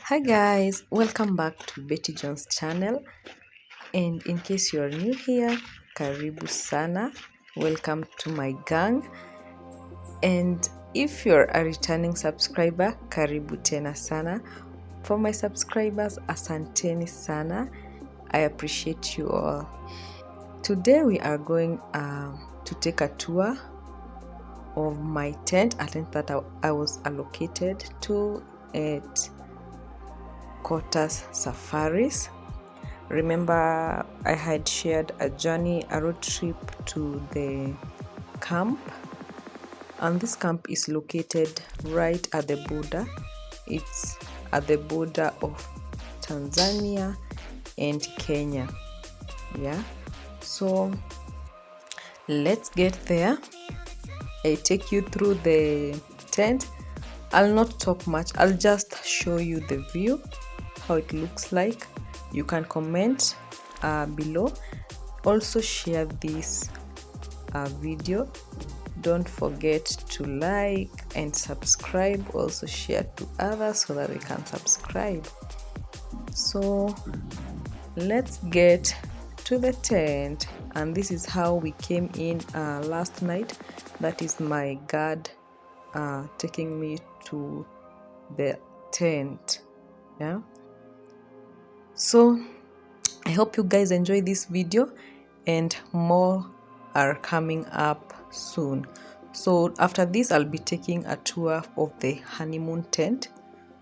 Hi guys, welcome back to Betty John's channel, and in case you are new here, karibu sana, welcome to my gang. And if you're a returning subscriber, karibu tena sana. For my subscribers, asanteni sana, I appreciate you all. Today we are going to take a tour of my tent, a tent that I was allocated to at Cottar'S Safaris. Remember, I had shared a road trip to the camp, and this camp is located right at the border. It's at the border of Tanzania and Kenya. Yeah, so let's get there. I take you through the tent. I'll not talk much, I'll just show you the view, how it looks like. You can comment below. Also share this video. Don't forget to like and subscribe. Also share to others so that they can subscribe. So let's get to the tent, and this is how we came in last night. That is my guard taking me to the tent. Yeah, so I hope you guys enjoy this video, and more are coming up soon. So after this, I'll be taking a tour of the honeymoon tent,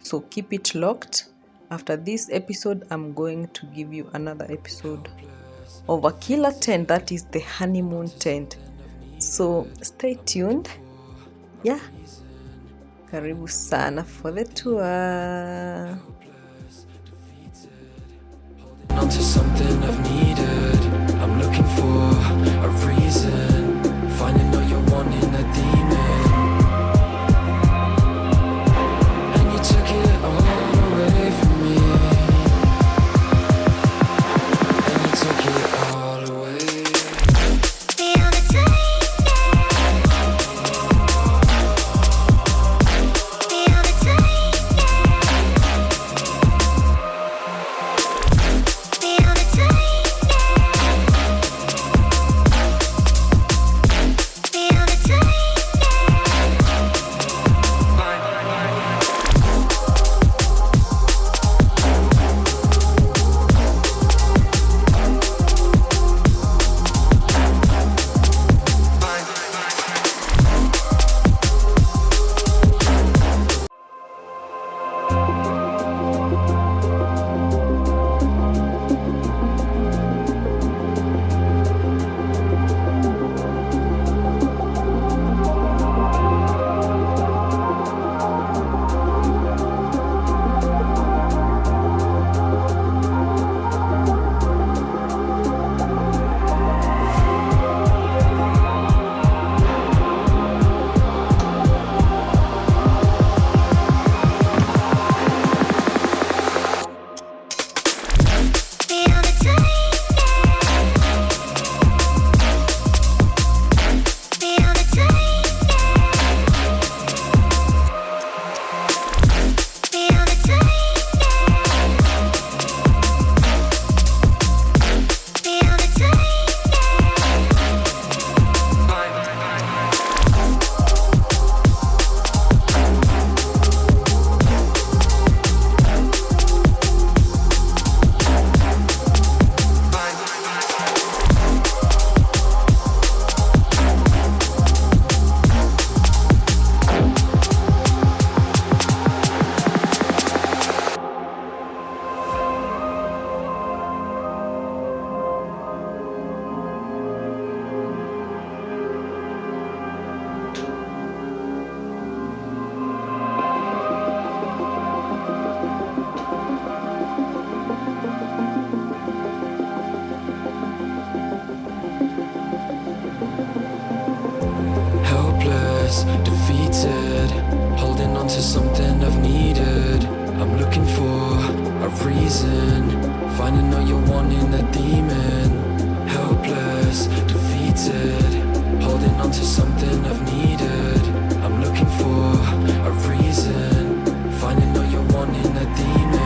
so keep it locked. After this episode, I'm going to give you another episode of a killer tent, that is the honeymoon tent. So stay tuned. Yeah, karibu sana for the tour. Onto something I've needed. I'm looking for a reason, finding all you're wanting a demon. And you took it all away from me. And you took it all away. Defeated, holding on to something I've needed. I'm looking for a reason, finding all you're wanting a demon. Helpless, defeated, holding on to something I've needed. I'm looking for a reason, finding all you're wanting a demon.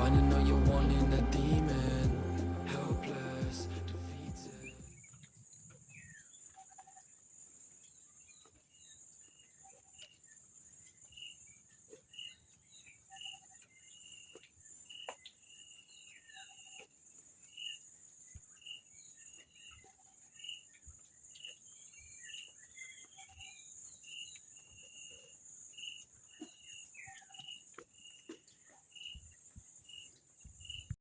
finding all you're wanting, that demon.